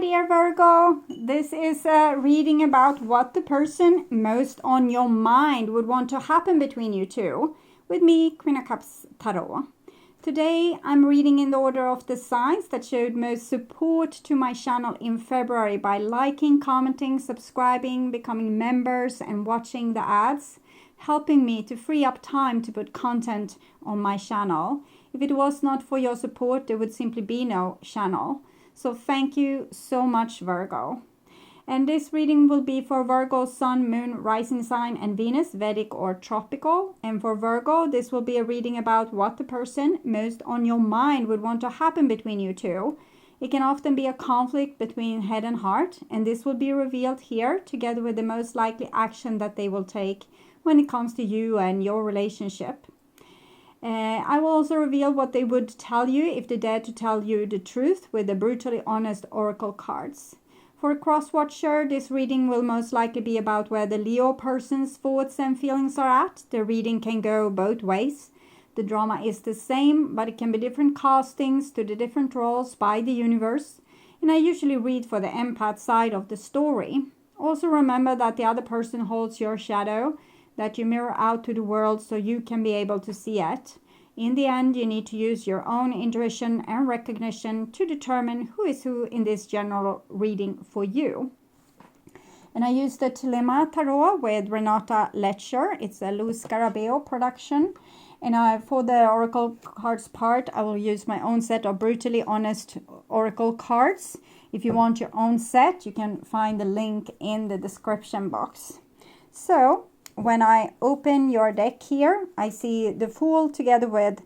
dear Virgo. This is a reading about what the person most on your mind would want to happen between you two. With me, Queen of Cups Tarot. Today, I'm reading in the order of the signs that showed most support to my channel in February by liking, commenting, subscribing, becoming members, and watching the ads, helping me to free up time to put content on my channel. If it was not for your support, there would simply be no channel. So thank you so much, Virgo. And this reading will be for Virgo, Sun, Moon, Rising Sign, and Venus, Vedic or Tropical. And for Virgo, this will be a reading about what the person most on your mind would want to happen between you two. It can often be a conflict between head and heart, and this will be revealed here together with the most likely action that they will take when it comes to you and your relationship. I will also reveal what they would tell you if they dared to tell you the truth with the brutally honest oracle cards. For a cross-watcher, this reading will most likely be about where the Leo person's thoughts and feelings are at. The reading can go both ways. The drama is the same, but it can be different castings to the different roles by the universe. And I usually read for the empath side of the story. Also remember that the other person holds your shadow that you mirror out to the world so you can be able to see it. In the end, you need to use your own intuition and recognition to determine who is who in this general reading for you. And I use the THELEMA tarot with Renata Letcher. It's a Luz Scarabeo production. And for the oracle cards part, I will use my own set of brutally honest oracle cards. If you want your own set, you can find the link in the description box. So, when I open your deck here, I see the Fool together with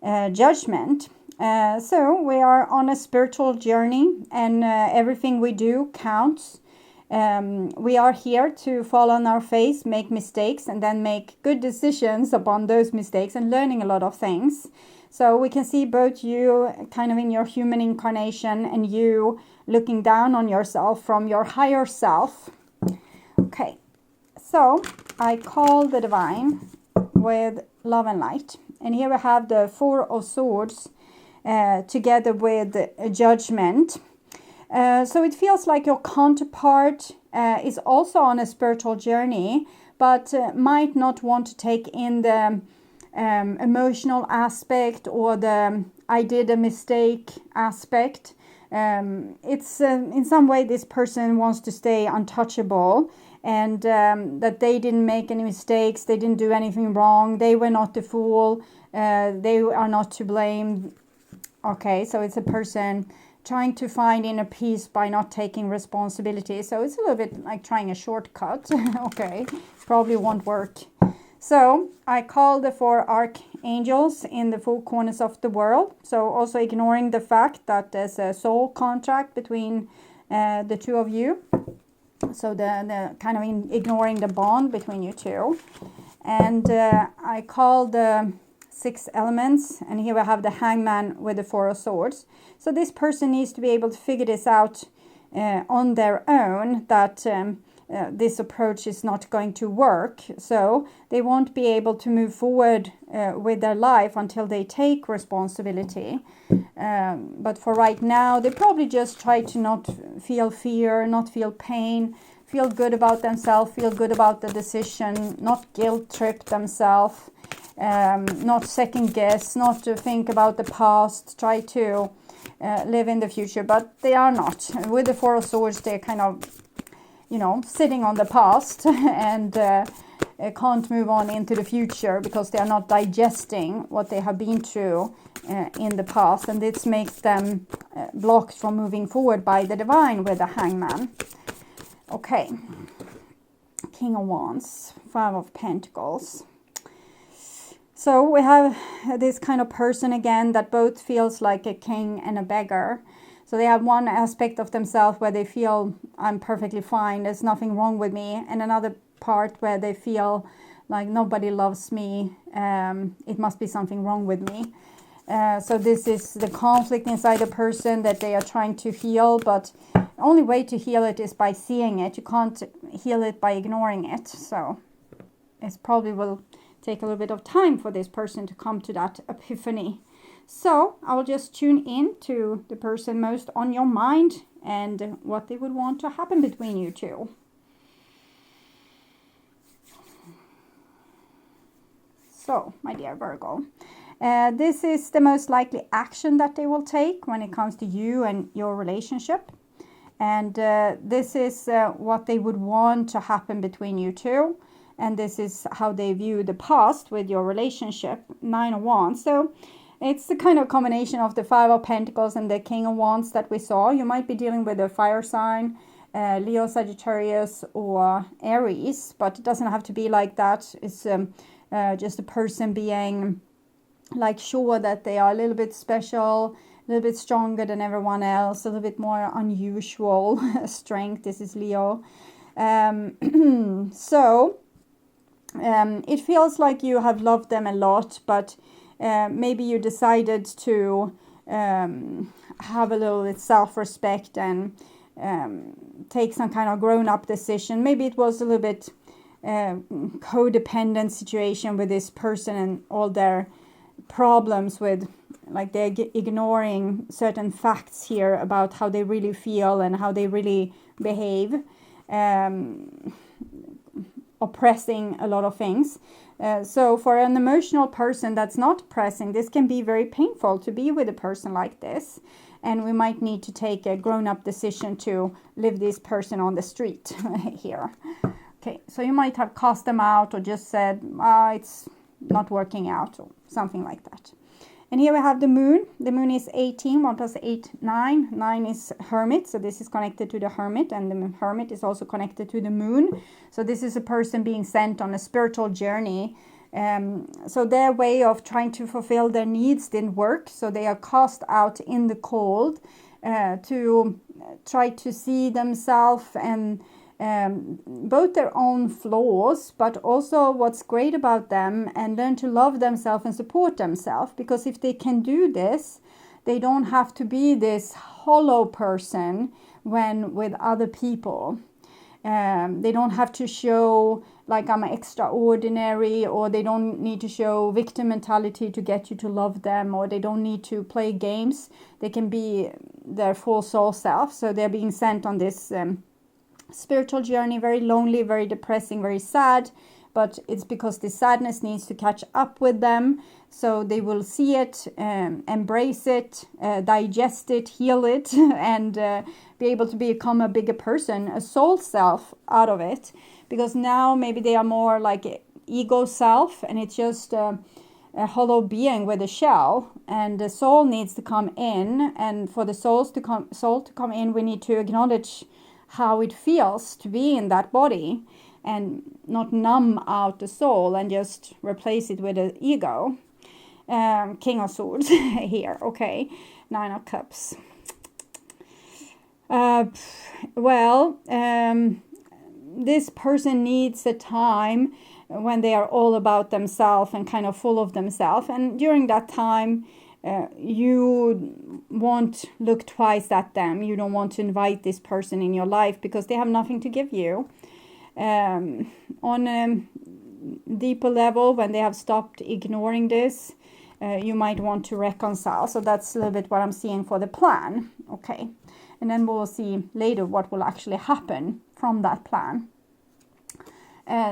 Judgment. So we are on a spiritual journey, and everything we do counts. We are here to fall on our face, make mistakes, and then make good decisions upon those mistakes and learning a lot of things. So we can see both you kind of in your human incarnation and you looking down on yourself from your higher self. Okay. So, I call the Divine with Love and Light. And here we have the Four of Swords together with Judgment. So, it feels like your counterpart is also on a spiritual journey, but might not want to take in the emotional aspect or the I did a mistake aspect. It's in some way this person wants to stay untouchable. And that they didn't make any mistakes, they didn't do anything wrong, they were not the fool, they are not to blame. Okay, so it's a person trying to find inner peace by not taking responsibility. So it's a little bit like trying a shortcut. Okay, probably won't work. So I call the four archangels in the four corners of the world. So also ignoring the fact that there's a soul contract between the two of you. So the kind of ignoring the bond between you two. And I call the six elements. And here we have the Hangman with the Four of Swords. So this person needs to be able to figure this out on their own. That this approach is not going to work. So they won't be able to move forward with their life until they take responsibility. But for right now, they probably just try to not feel fear, not feel pain, feel good about themselves, feel good about the decision, not guilt trip themselves, not second guess, not to think about the past, try to live in the future, but they are not. With the Four of Swords, they're kind of, sitting on the past and can't move on into the future because they are not digesting what they have been through in the past, and this makes them blocked from moving forward by the Divine with the Hangman. Okay, King of Wands, Five of Pentacles. So we have this kind of person again that both feels like a king and a beggar. So they have one aspect of themselves where they feel I'm perfectly fine, there's nothing wrong with me, and another part where they feel like nobody loves me, it must be something wrong with me. So this is the conflict inside a person that they are trying to heal, but the only way to heal it is by seeing it. You can't heal it by ignoring it. So it probably will take a little bit of time for this person to come to that epiphany. So I will just tune in to the person most on your mind and what they would want to happen between you two. So, my dear Virgo, this is the most likely action that they will take when it comes to you and your relationship. And this is what they would want to happen between you two. And this is how they view the past with your relationship, 9 of Wands. So it's the kind of combination of the 5 of Pentacles and the King of Wands that we saw. You might be dealing with a fire sign, Leo, Sagittarius, or Aries, but it doesn't have to be like that. It's just a person being like sure that they are a little bit special, a little bit stronger than everyone else, a little bit more unusual strength. This is Leo. So it feels like you have loved them a lot, but maybe you decided to have a little bit self-respect and take some kind of grown-up decision. Maybe it was a little bit codependent situation with this person and all their problems with, like, they're ignoring certain facts here about how they really feel and how they really behave, oppressing a lot of things. So for an emotional person that's not pressing, this can be very painful to be with a person like this. And we might need to take a grown-up decision to leave this person on the street here. Okay, so you might have cast them out or just said, it's not working out, or something like that. And here we have the moon. The moon is 18, 1 plus 8, 9. 9 is hermit, so this is connected to the hermit, and the hermit is also connected to the moon. So this is a person being sent on a spiritual journey. So their way of trying to fulfill their needs didn't work, so they are cast out in the cold to try to see themselves and both their own flaws, but also what's great about them, and learn to love themselves and support themselves. Because if they can do this, they don't have to be this hollow person when with other people. They don't have to show like I'm extraordinary, or they don't need to show victim mentality to get you to love them, or they don't need to play games. They can be their full soul self. So they're being sent on this spiritual journey, very lonely, very depressing, very sad, but it's because the sadness needs to catch up with them. So they will see it, embrace it, digest it, heal it, and be able to become a bigger person, a soul self out of it. Because now maybe they are more like ego self, and it's just a hollow being with a shell, and the soul needs to come in. And for the soul to come in, we need to acknowledge how it feels to be in that body, and not numb out the soul and just replace it with an ego. King of Swords here. Okay, 9 of Cups. This person needs a time when they are all about themselves and kind of full of themselves, and during that time you won't look twice at them. You don't want to invite this person in your life because they have nothing to give you. On a deeper level, when they have stopped ignoring this, you might want to reconcile. So that's a little bit what I'm seeing for the plan. Okay, and then we'll see later what will actually happen from that plan.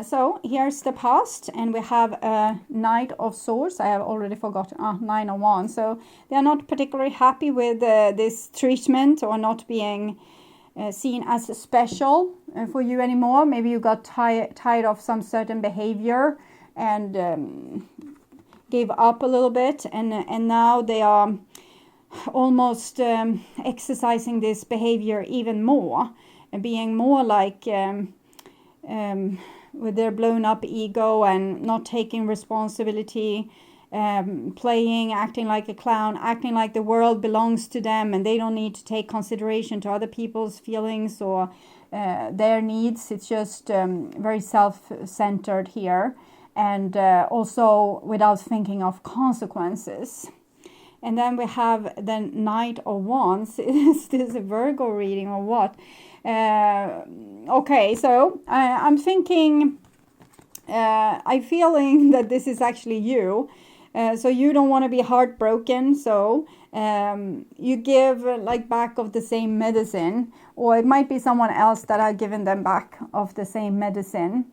So here's the past, and we have a Knight of Swords. I have already forgotten, 9 of Wands. So they are not particularly happy with this treatment, or not being seen as special for you anymore. Maybe you got tired of some certain behavior and gave up a little bit, and now they are almost exercising this behavior even more, and being more like with their blown up ego and not taking responsibility, playing, acting like a clown, acting like the world belongs to them and they don't need to take consideration to other people's feelings or their needs. It's just very self-centered here, and also without thinking of consequences. And then we have the Knight of Wands. Is this a Virgo reading or what? Okay, so I'm thinking, I'm feeling that this is actually you. So you don't want to be heartbroken. So you give like back of the same medicine, or it might be someone else that are given them back of the same medicine.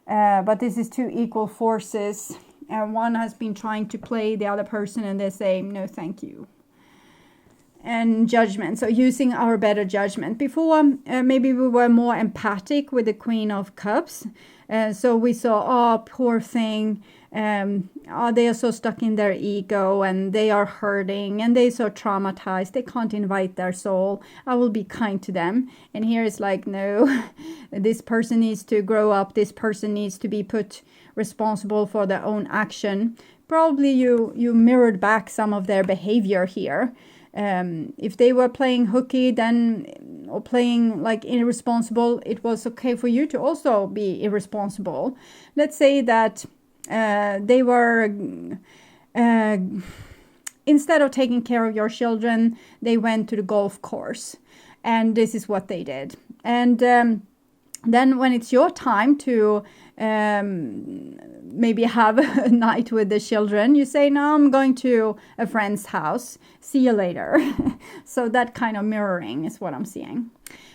But this is two equal forces. And one has been trying to play the other person and they say, no, thank you. And judgment, so using our better judgment. Before, maybe we were more empathic with the Queen of Cups. So we saw, oh, poor thing. Oh, they are so stuck in their ego and they are hurting and they're so traumatized. They can't invite their soul. I will be kind to them. And here it's like, no, this person needs to grow up. This person needs to be put responsible for their own action. Probably you mirrored back some of their behavior here. If they were playing hooky then, or playing like irresponsible, it was okay for you to also be irresponsible. Let's say that they were, instead of taking care of your children, they went to the golf course. And this is what they did. And then when it's your time to maybe have a night with the children, you say, no, I'm going to a friend's house. See you later. So that kind of mirroring is what I'm seeing.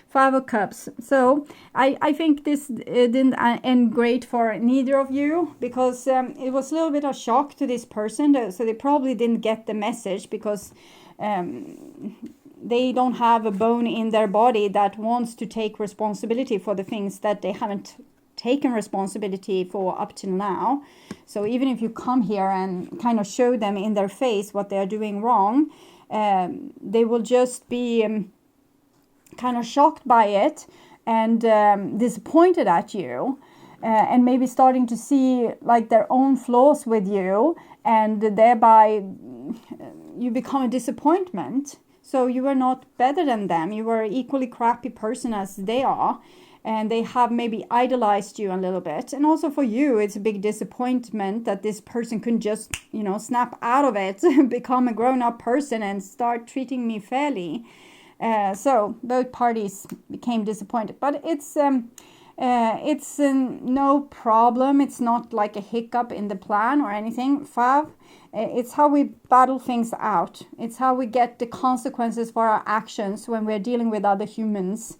5 of Cups. So I think this didn't end great for neither of you, because it was a little bit of shock to this person. So they probably didn't get the message, because they don't have a bone in their body that wants to take responsibility for the things that they haven't taken responsibility for up till now. So even if you come here and kind of show them in their face what they are doing wrong, they will just be kind of shocked by it and disappointed at you, and maybe starting to see like their own flaws with you, and thereby you become a disappointment. So you are not better than them. You are an equally crappy person as they are. And they have maybe idolized you a little bit. And also for you, it's a big disappointment that this person couldn't just, snap out of it, become a grown-up person and start treating me fairly. So both parties became disappointed. But it's no problem. It's not like a hiccup in the plan or anything. 5, it's how we battle things out. It's how we get the consequences for our actions when we're dealing with other humans.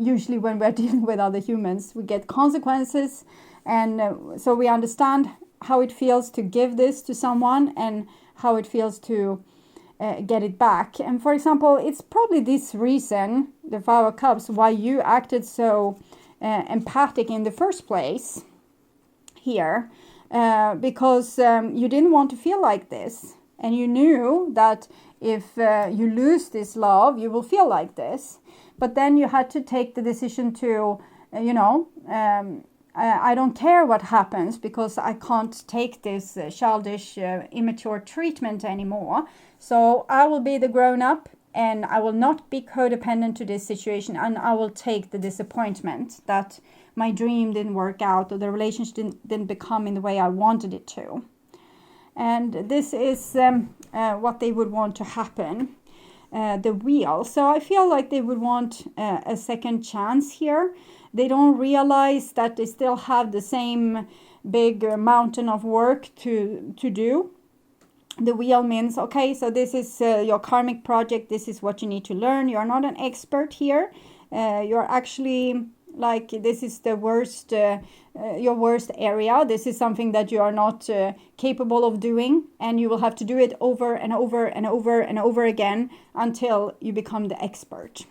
Usually when we're dealing with other humans, we get consequences, and so we understand how it feels to give this to someone and how it feels to get it back. And for example, it's probably this reason, the 5 of Cups, why you acted so empathic in the first place here, because you didn't want to feel like this, and you knew that if you lose this love, you will feel like this. But then you had to take the decision to, I don't care what happens, because I can't take this childish, immature treatment anymore. So I will be the grown-up, and I will not be codependent to this situation, and I will take the disappointment that my dream didn't work out, or the relationship didn't become in the way I wanted it to. And this is what they would want to happen, the wheel. So I feel like they would want a second chance here. They don't realize that they still have the same big mountain of work to do. The wheel means, okay, so this is your karmic project. This is what you need to learn. You're not an expert here. You're actually like, this is the worst, your worst area. This is something that you are not capable of doing, and you will have to do it over and over and over and over again until you become the expert.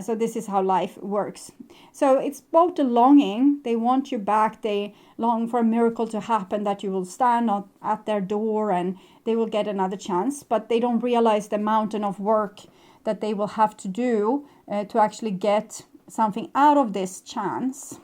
So this is how life works. So it's both the longing. They want you back. They long for a miracle to happen, that you will stand at their door and they will get another chance. But they don't realize the mountain of work that they will have to do to actually get something out of this chance.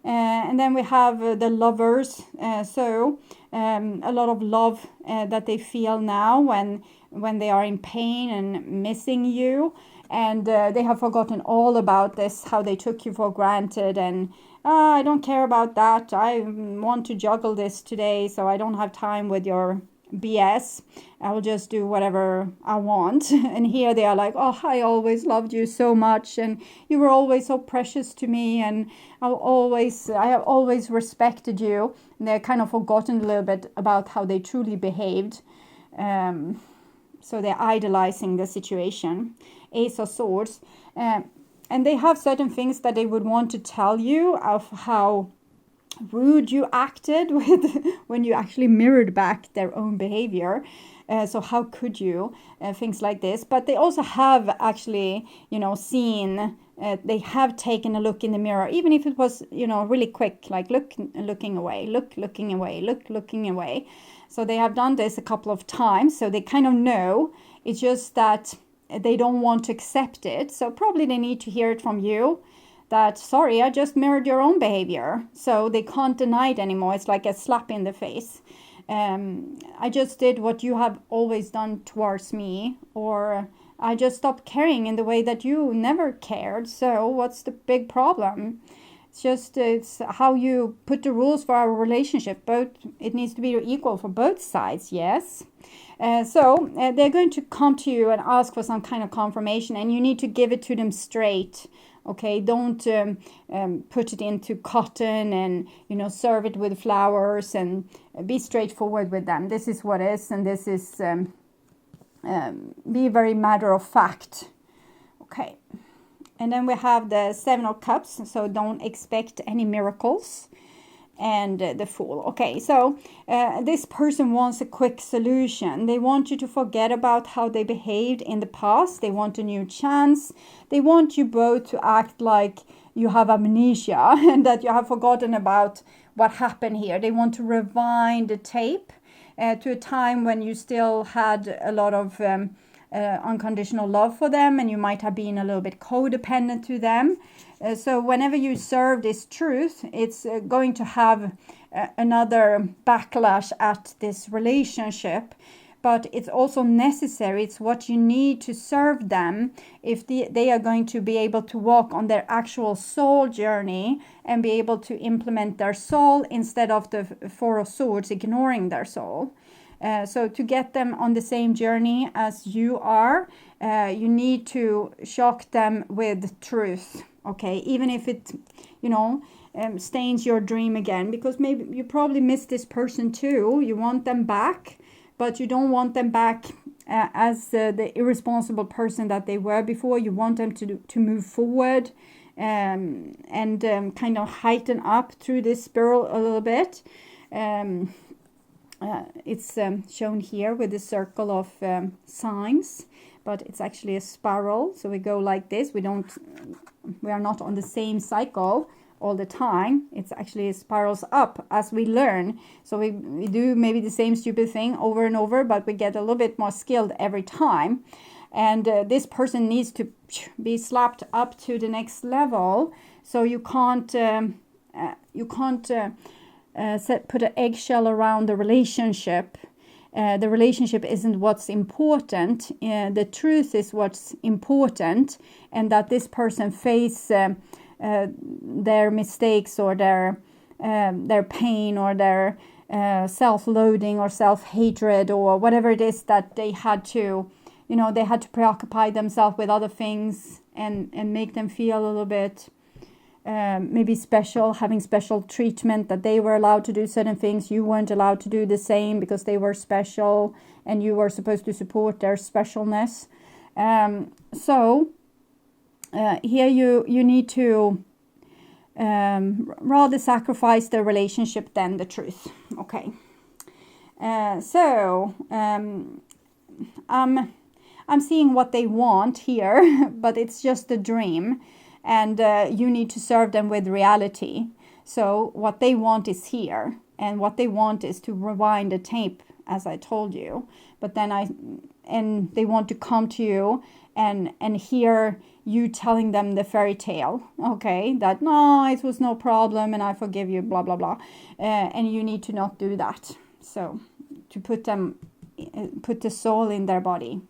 And then we have the lovers. So a lot of love that they feel now when they are in pain and missing you. And they have forgotten all about this, how they took you for granted. And I don't care about that. I want to juggle this today, so I don't have time with your BS. I'll just do whatever I want. And here they are like, oh, I always loved you so much, and you were always so precious to me, and I have always respected you. And they're kind of forgotten a little bit about how they truly behaved. So they're idolizing the situation. Ace of Swords. And they have certain things that they would want to tell you of how rude you acted with when you actually mirrored back their own behavior. So how could you? Things like this. But they also have actually, seen, they have taken a look in the mirror, even if it was, really quick, like looking away, looking away, looking away. So they have done this a couple of times, so they kind of know. It's just that they don't want to accept it. So probably they need to hear it from you that, sorry, I just mirrored your own behavior. So they can't deny it anymore. It's like a slap in the face. I just did what you have always done towards me, or I just stopped caring in the way that you never cared. So what's the big problem? It's how you put the rules for our relationship. It needs to be equal for both sides, yes. So they're going to come to you and ask for some kind of confirmation, and you need to give it to them straight. Okay, don't put it into cotton and, serve it with flowers, and be straightforward with them. This is what is, and this is, be very matter of fact. Okay, and then we have the Seven of Cups, so don't expect any miracles. And the Fool. Okay, so this person wants a quick solution. They want you to forget about how they behaved in the past. They want a new chance. They want you both to act like you have amnesia and that you have forgotten about what happened here. They want to rewind the tape to a time when you still had a lot of unconditional love for them, and you might have been a little bit codependent to them. So whenever you serve this truth, it's going to have another backlash at this relationship. But it's also necessary. It's what you need to serve them if they are going to be able to walk on their actual soul journey and be able to implement their soul instead of the Four of Swords ignoring their soul. So to get them on the same journey as you are, you need to shock them with truth. Okay, even if it, stains your dream again, because maybe you probably miss this person too. You want them back, but you don't want them back as the irresponsible person that they were before. You want them to move forward and kind of heighten up through this spiral a little bit. It's shown here with the circle of signs, but it's actually a spiral. So we go like this. We are not on the same cycle all the time. It's actually spirals up as we learn. So we do maybe the same stupid thing over and over, but we get a little bit more skilled every time. And this person needs to be slapped up to the next level. So you can't put an eggshell around the relationship. The relationship isn't what's important. The truth is what's important, and that this person face their mistakes or their pain or their self-loathing or self-hatred or whatever it is that they had to, they had to preoccupy themselves with other things and make them feel a little bit maybe special, having special treatment, that they were allowed to do certain things. You weren't allowed to do the same because they were special and you were supposed to support their specialness. So here you need to rather sacrifice the relationship than the truth. Okay. So I'm seeing what they want here, but it's just a dream. And you need to serve them with reality. So what they want is here. And what they want is to rewind the tape, as I told you. But then they want to come to you and hear you telling them the fairy tale. Okay, that no, it was no problem and I forgive you, blah, blah, blah. And you need to not do that. So to put the soul in their body.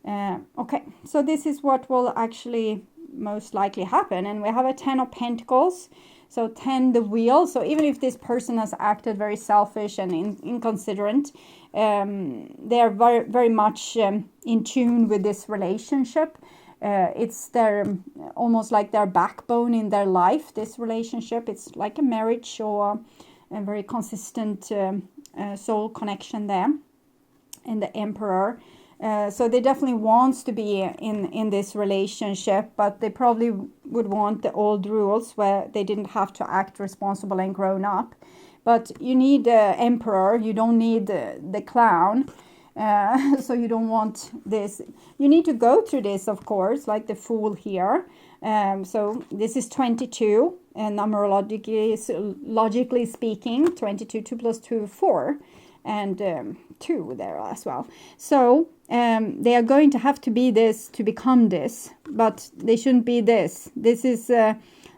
Okay, so this is what will actually most likely happen. And we have a 10 of Pentacles. So 10, the wheel. So even if this person has acted very selfish and inconsiderate, they are very, very much in tune with this relationship. It's their almost like their backbone in their life, this relationship. It's like a marriage or a very consistent soul connection there. And the Emperor. So they definitely wants to be in this relationship, but they probably would want the old rules where they didn't have to act responsible and grown up. But you need the Emperor, you don't need the clown. So you don't want this. You need to go through this, of course, like the Fool here. So this is 22, and numerologically speaking, 22, 2 plus 2, 4. And 2 there as well. So they are going to have to be this to become this, but they shouldn't be this. This is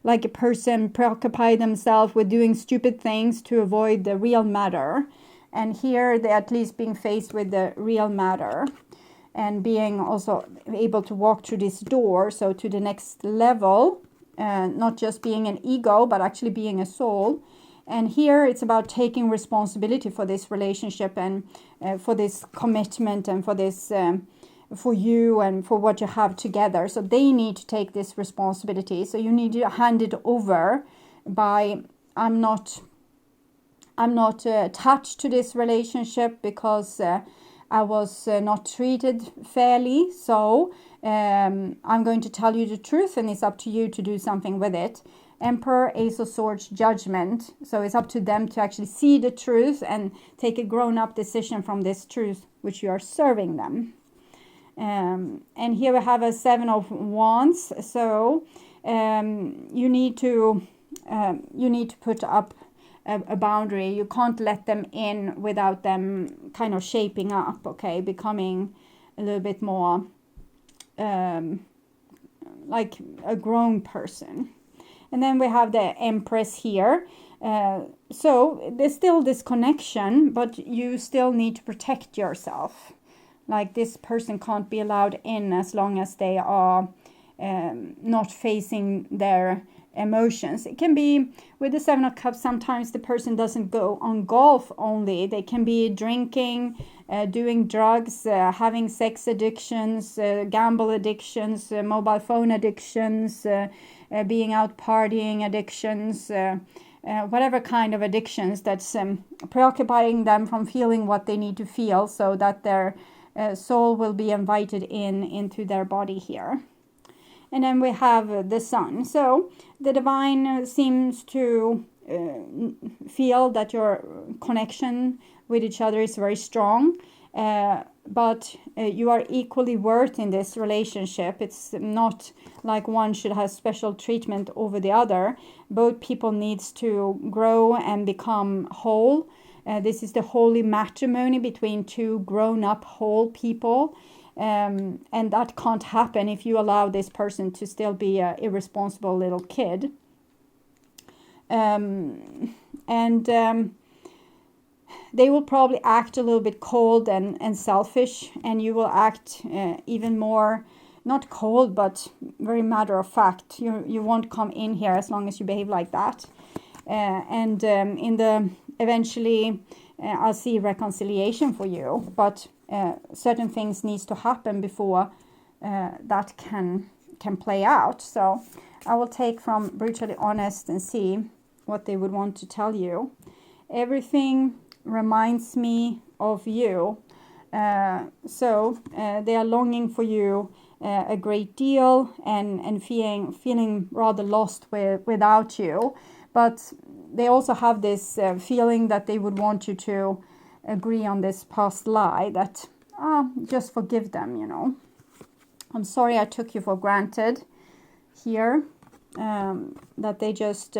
like a person preoccupy themselves with doing stupid things to avoid the real matter. And here they're at least being faced with the real matter and being also able to walk through this door, so to the next level, not just being an ego, but actually being a soul. And here it's about taking responsibility for this relationship and for this commitment and for this, for you and for what you have together. So they need to take this responsibility. So you need to hand it over by, I'm not attached to this relationship because I was not treated fairly. So I'm going to tell you the truth, and it's up to you to do something with it. Emperor, Ace of Swords, Judgment. So it's up to them to actually see the truth and take a grown-up decision from this truth which you are serving them. And here we have a 7 of Wands. So you need to put up a boundary. You can't let them in without them kind of shaping up, okay, becoming a little bit more like a grown person. And then we have the Empress here. So there's still this connection, but you still need to protect yourself. Like this person can't be allowed in as long as they are not facing their emotions. It can be with the 7 of Cups, sometimes the person doesn't go on golf only. They can be drinking, doing drugs, having sex addictions, gamble addictions, mobile phone addictions, being out partying addictions, whatever kind of addictions that's preoccupying them from feeling what they need to feel, so that their soul will be invited into their body here. And then we have the Sun. So the divine seems to feel that your connection with each other is very strong, but you are equally worth in this relationship. It's not like one should have special treatment over the other. Both people needs to grow and become whole. This is the holy matrimony between two grown-up whole people. And that can't happen if you allow this person to still be an irresponsible little kid. They will probably act a little bit cold and selfish, and you will act even more, not cold, but very matter of fact. You won't come in here as long as you behave like that. Eventually I'll see reconciliation for you, but certain things needs to happen before that can play out. So I will take from Brutally Honest and see what they would want to tell you. Everything reminds me of you. So they are longing for you a great deal and feeling rather lost without you. But they also have this feeling that they would want you to agree on this past lie, that just forgive them, you know. I'm sorry I took you for granted here, that they just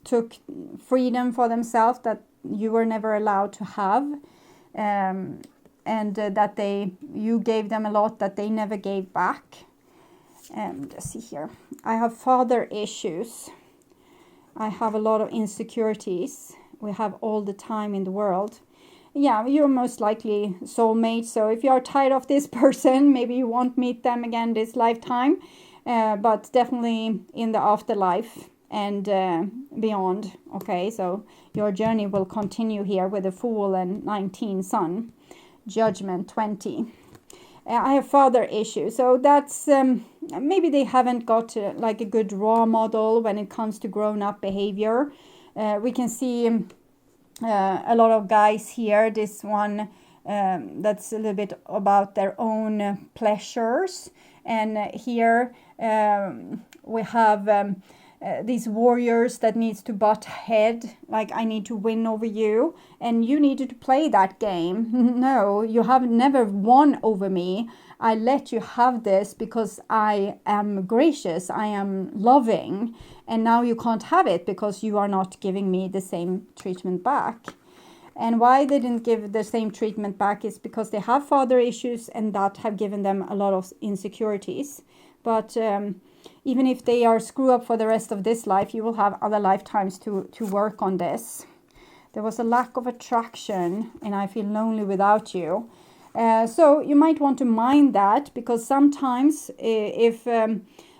took freedom for themselves that you were never allowed to have, and that you gave them a lot that they never gave back. And let's see here, I have father issues. I have a lot of insecurities. We have all the time in the world. Yeah, you're most likely soulmate. So if you are tired of this person, maybe you won't meet them again this lifetime. But definitely in the afterlife, and beyond. Okay, so your journey will continue here with the Fool and 19 Sun. Judgment 20. I have father issues, so that's maybe they haven't got like a good role model when it comes to grown-up behavior. We can see a lot of guys here. This one that's a little bit about their own pleasures, and here we have these warriors that needs to butt head, like I need to win over you and you needed to play that game. No, you have never won over me. I let you have this because I am gracious, I am loving, and now you can't have it because you are not giving me the same treatment back. And why they didn't give the same treatment back is because they have father issues, and that have given them a lot of insecurities. But even if they are screw up for the rest of this life, you will have other lifetimes to work on this. There was a lack of attraction, and I feel lonely without you. So you might want to mind that, because sometimes if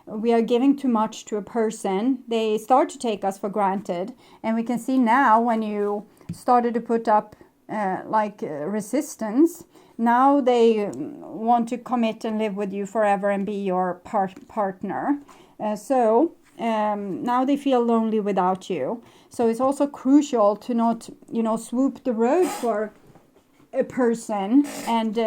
we are giving too much to a person, they start to take us for granted. And we can see now when you started to put up resistance, now they want to commit and live with you forever and be your partner. So now they feel lonely without you. So it's also crucial to not, swoop the road for a person and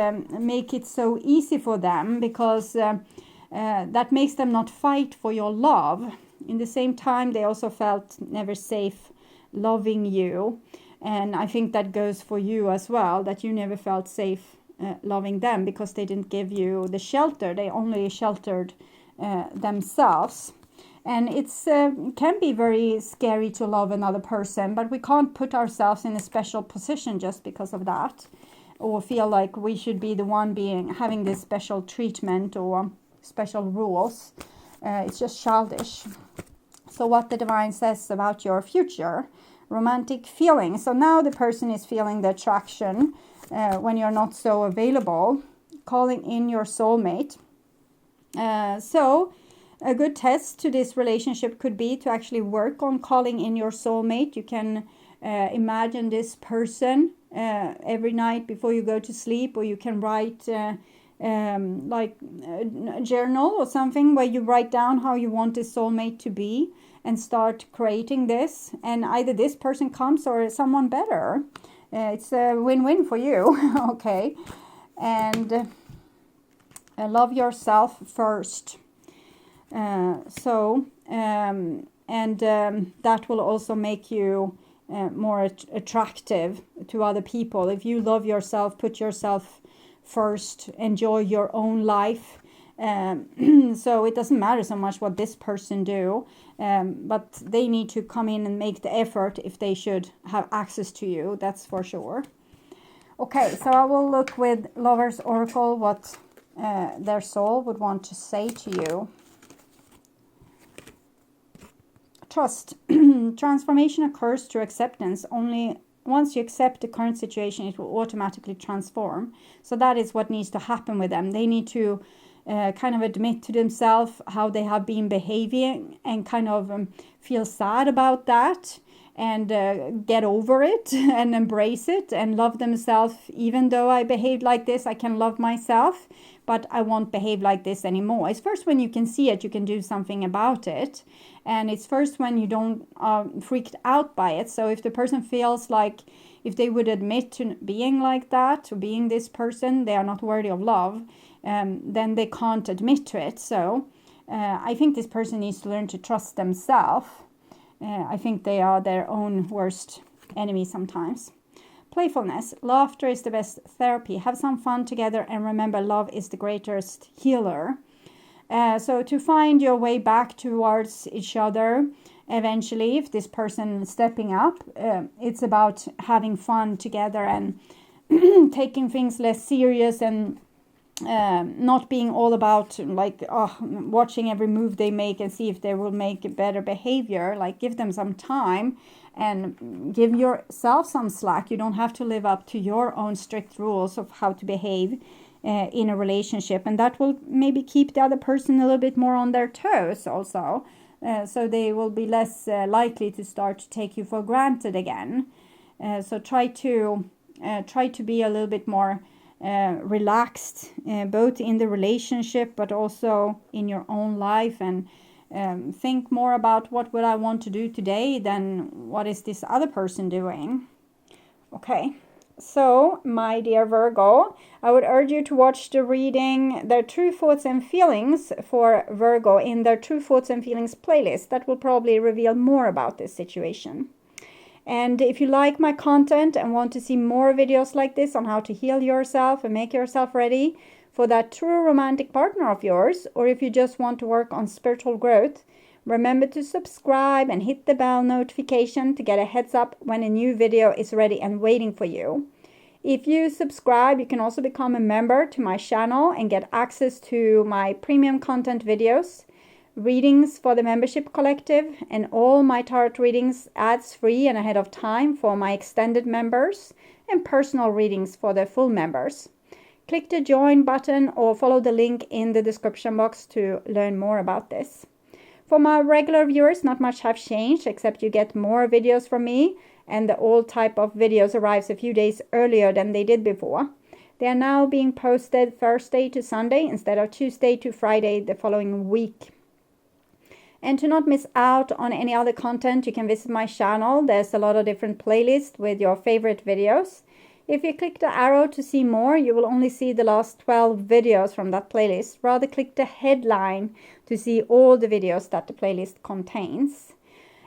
make it so easy for them, because that makes them not fight for your love. In the same time, they also felt never safe loving you. And I think that goes for you as well, that you never felt safe loving them, because they didn't give you the shelter. They only sheltered themselves. And it's can be very scary to love another person, but we can't put ourselves in a special position just because of that, or feel like we should be the one having this special treatment or special rules. It's just childish. So what the divine says about your future: romantic feelings. So now the person is feeling the attraction when you're not so available, calling in your soulmate. So a good test to this relationship could be to actually work on calling in your soulmate. You can imagine this person every night before you go to sleep, or you can write like a journal or something where you write down how you want this soulmate to be and start creating this. And either this person comes or someone better. It's a win-win for you. Okay. And love yourself first. That will also make you more attractive to other people. If you love yourself, put yourself first, enjoy your own life. So it doesn't matter so much what this person do, but they need to come in and make the effort if they should have access to you, that's for sure. Okay, so I will look with Lover's Oracle what their soul would want to say to you. Trust. Transformation occurs through acceptance. Only once you accept the current situation, it will automatically transform. So that is what needs to happen with them. They need to kind of admit to themselves how they have been behaving, and kind of feel sad about that, and get over it and embrace it and love themselves. Even though I behaved like this, I can love myself, but I won't behave like this anymore. It's first when you can see it, you can do something about it. And it's first when you don't freaked out by it. So if the person feels like if they would admit to being like that, to being this person, they are not worthy of love, then they can't admit to it. So I think this person needs to learn to trust themselves. I think they are their own worst enemy sometimes. Playfulness. Laughter is the best therapy. Have some fun together, and remember, love is the greatest healer. So to find your way back towards each other, eventually, if this person is stepping up, it's about having fun together and taking things less serious, and not being all about watching every move they make and see if they will make a better behavior. Like, give them some time and give yourself some slack. You don't have to live up to your own strict rules of how to behave in a relationship, and that will maybe keep the other person a little bit more on their toes also. so they will be less likely to start to take you for granted again. So try to be a little bit more relaxed, both in the relationship but also in your own life, and think more about what would I want to do today than what is this other person doing. Okay, so my dear Virgo, I would urge you to watch the reading Their True Thoughts and Feelings for Virgo in their True Thoughts and Feelings playlist. That will probably reveal more about this situation. And if you like my content and want to see more videos like this on how to heal yourself and make yourself ready for that true romantic partner of yours, or if you just want to work on spiritual growth, remember to subscribe and hit the bell notification to get a heads up when a new video is ready and waiting for you. If you subscribe, you can also become a member to my channel and get access to my premium content videos, readings for the membership collective, and all my tarot readings ads free and ahead of time for my extended members, and personal readings for the full members. Click the join button or follow the link in the description box to learn more about this. For my regular viewers, not much have changed, except you get more videos from me, and the old type of videos arrives a few days earlier than they did before. They are now being posted Thursday to Sunday instead of Tuesday to Friday the following week. And to not miss out on any other content, you can visit my channel. There's a lot of different playlists with your favorite videos. If you click the arrow to see more, you will only see the last 12 videos from that playlist. Rather, click the headline to see all the videos that the playlist contains.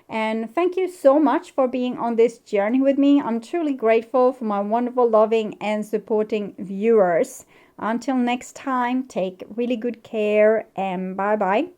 And thank you so much for being on this journey with me. I'm truly grateful for my wonderful, loving, and supporting viewers. Until next time, take really good care and bye-bye.